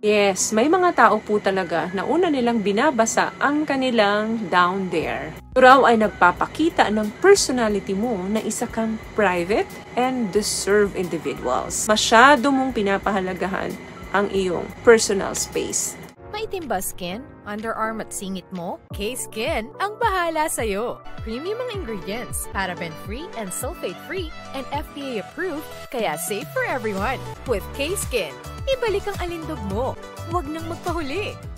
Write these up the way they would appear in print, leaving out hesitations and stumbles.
Yes, may mga tao po talaga na una nilang binabasa ang kanilang down there. Ito raw ay nagpapakita ng personality mo na isa kang private and deserve individuals. Masyado mong pinapahalagahan ang iyong personal space. Maitim ba skin? Underarm at singit mo? K-Skin ang bahala sa'yo. Premium ang ingredients, paraben-free and sulfate-free, and FDA-approved, kaya safe for everyone. With K-Skin, ibalik ang alindog mo. Huwag nang magpahuli.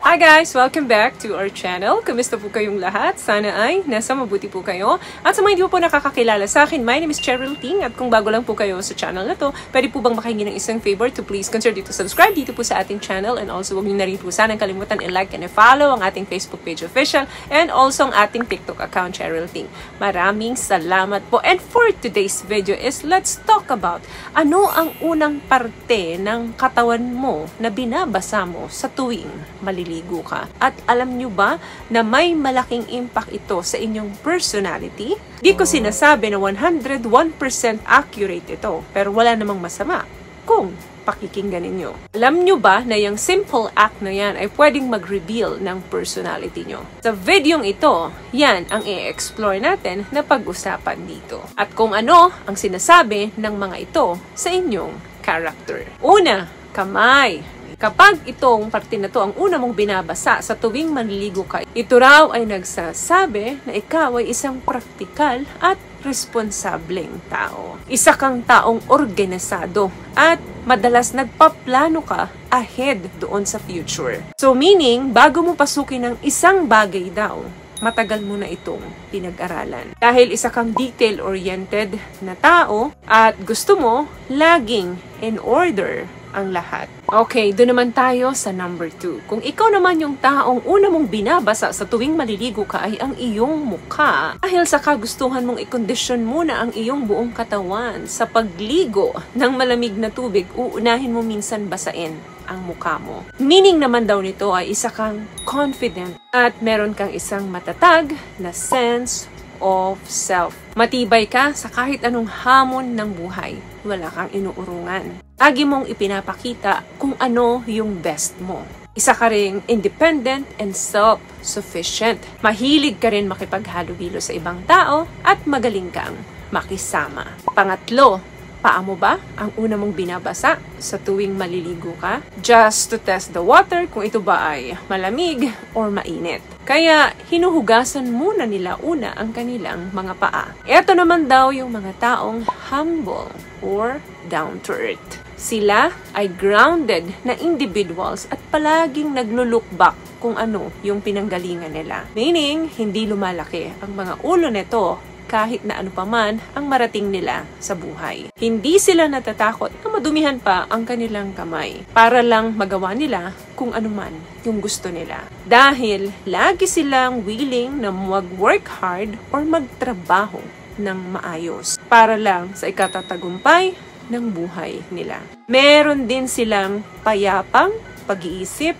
Hi guys! Welcome back to our channel. Kamusta po kayong lahat? Sana ay nasa mabuti po kayo. At sa mga hindi po nakakakilala sa akin, my name is Cheryl Ting. At kung bago lang po kayo sa channel na to, pwede po bang makahingi ng isang favor to please consider to subscribe dito po sa ating channel. And also, huwag niyo na rin po sanang kalimutan i-like and i-follow ang ating Facebook page official and also ang ating TikTok account, Cheryl Ting. Maraming salamat po. And for today's video is let's talk about ano ang unang parte ng katawan mo na binabasa mo sa tuwing maliligo ka. At alam nyo ba na may malaking impact ito sa inyong personality? Di ko sinasabi na 101% accurate ito, pero wala namang masama kung pakikinggan ninyo. Alam nyo ba na yung simple act na yan ay pwedeng mag-reveal ng personality nyo? Sa videong ito, yan ang i-explore natin na pag-usapan dito. At kung ano ang sinasabi ng mga ito sa inyong character. Una, kamay. Kapag itong parte na to ang una mong binabasa sa tuwing manliligo ka, ito raw ay nagsasabi na ikaw ay isang praktikal at responsableng tao. Isa kang taong organisado at madalas nagpaplano ka ahead doon sa future. So meaning, bago mo pasukin ng isang bagay daw, matagal mo na itong pinag-aralan. Dahil isa kang detail-oriented na tao at gusto mo laging in order ang lahat. Okay, doon naman tayo sa number 2. Kung ikaw naman yung taong una mong binabasa sa tuwing maliligo ka ay ang iyong mukha. Dahil sa kagustuhan mong ikondisyon muna ang iyong buong katawan sa pagligo ng malamig na tubig, uunahin mo minsan basain ang mukha mo. Meaning naman daw nito ay isa kang confident at meron kang isang matatag na sense of self. Matibay ka sa kahit anong hamon ng buhay. Wala kang inuurungan. Lagi mong ipinapakita kung ano yung best mo. Isa ka ring independent and self-sufficient. Mahilig ka rin makipaghalubilo sa ibang tao at magaling kang makisama. Pangatlo, paa mo ba ang una mong binabasa sa tuwing maliligo ka? Just to test the water kung ito ba ay malamig or mainit. Kaya hinuhugasan muna nila una ang kanilang mga paa. Ito naman daw yung mga taong humble or down to earth. Sila ay grounded na individuals at palaging naglo-look back kung ano yung pinanggalingan nila. Meaning, hindi lumalaki ang mga ulo nito kahit na ano paman ang marating nila sa buhay. Hindi sila natatakot na madumihan pa ang kanilang kamay para lang magawa nila kung ano man yung gusto nila. Dahil lagi silang willing na mag-work hard or magtrabaho ng maayos para lang sa ikatatagumpay ng buhay nila. Meron din silang payapang pag-iisip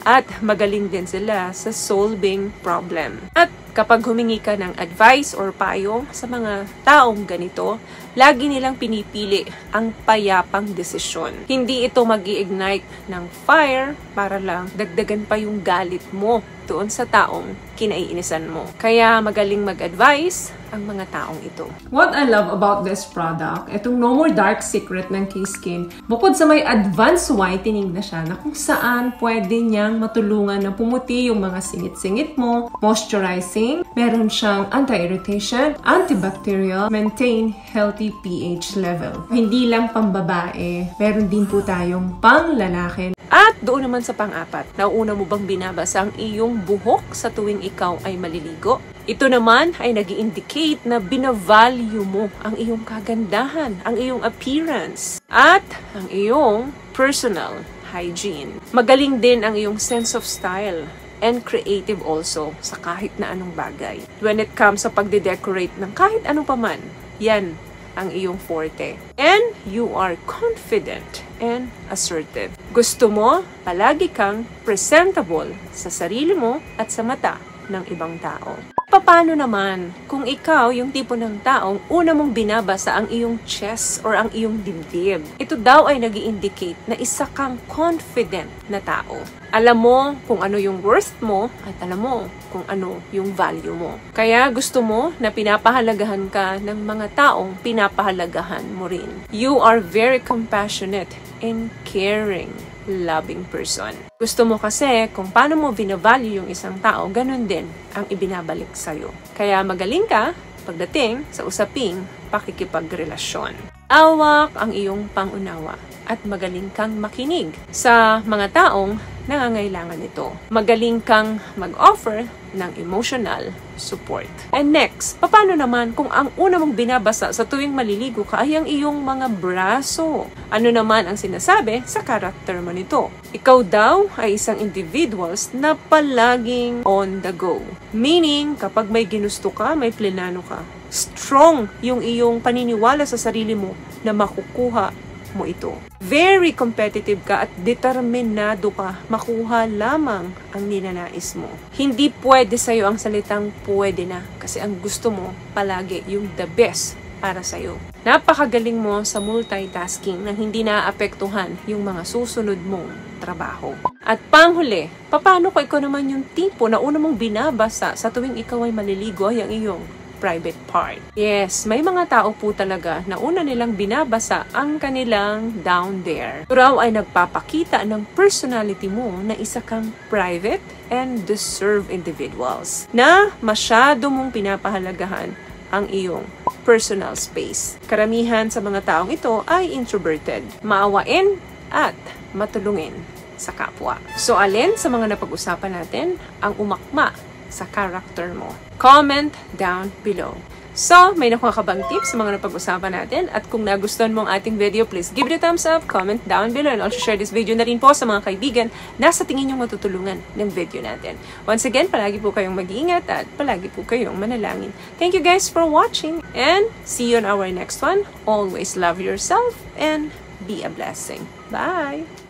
at magaling din sila sa solving problem. At kapag humingi ka ng advice or payo sa mga taong ganito, lagi nilang pinipili ang payapang desisyon. Hindi ito mag-i-ignite ng fire para lang dagdagan pa yung galit mo doon sa taong kinaiinisan mo. Kaya magaling mag-advise ang mga taong ito. What I love about this product, itong No More Dark Secret ng K-Skin, bukod sa may advanced whitening na siya na kung saan pwede niyang matulungan na pumuti yung mga singit-singit mo, moisturizing, meron siyang anti-irritation, antibacterial, maintain healthy pH level. Hindi lang pambabae, meron din po tayong pang-lalaki. At doon naman sa pang-apat, nauuna mo bang binabasa ang iyong buhok sa tuwing ikaw ay maliligo? Ito naman ay nag-i-indicate na binavalue mo ang iyong kagandahan, ang iyong appearance, at ang iyong personal hygiene. Magaling din ang iyong sense of style and creative also sa kahit na anong bagay. When it comes sa pagde-decorate ng kahit anong paman, yan ang iyong forte. And you are confident and assertive. Gusto mo, palagi kang presentable sa sarili mo at sa mata ng ibang tao. Paano naman kung ikaw yung tipo ng taong una mong binabasa ang iyong chest or ang iyong dibdib? Ito daw ay nag-i-indicate na isa kang confident na tao. Alam mo kung ano yung worth mo at alam mo kung ano yung value mo. Kaya gusto mo na pinapahalagahan ka ng mga taong pinapahalagahan mo rin. You are very compassionate and caring, loving person. Gusto mo kasi kung paano mo binavalue yung isang tao, ganun din ang ibinabalik sa'yo. Kaya magaling ka pagdating sa usaping pakikipagrelasyon. Awak ang iyong pangunawa at magaling kang makinig sa mga taong nangangailangan nito. Magaling kang mag-offer ng emotional support. And next, paano naman kung ang una mong binabasa sa tuwing maliligo ka ay ang iyong mga braso? Ano naman ang sinasabi sa karakter mo nito? Ikaw daw ay isang individuals na palaging on the go. Meaning, kapag may ginusto ka, may plenano ka. Strong yung iyong paniniwala sa sarili mo na makukuha mo ito. Very competitive ka at determinado ka makuha lamang ang ninanais mo. Hindi pwede sa'yo ang salitang pwede na kasi ang gusto mo palagi yung the best para sa'yo. Napakagaling mo sa multitasking nang hindi naaapektuhan yung mga susunod mong trabaho. At panghuli, paano kung ikaw naman yung tipo na una mong binabasa sa tuwing ikaw ay maliligo ay ang iyong private part? Yes, may mga tao po talaga na una nilang binabasa ang kanilang down there. Ito raw ay nagpapakita ng personality mo na isa kang private and deserve individuals na masyado mong pinapahalagahan ang iyong personal space. Karamihan sa mga taong ito ay introverted, maawain at matulungin sa kapwa. So alin sa mga napag-usapan natin ang umakma sa character mo? Comment down below. So, may nakuha ka bang tips sa mga napag-usapan natin? At kung nagustuhan mo ang ating video, please give it a thumbs up, comment down below, and also share this video na rin po sa mga kaibigan na sa tingin nyo matutulungan ng video natin. Once again, palagi po kayong mag-iingat at palagi po kayong manalangin. Thank you guys for watching and see you on our next one. Always love yourself and be a blessing. Bye!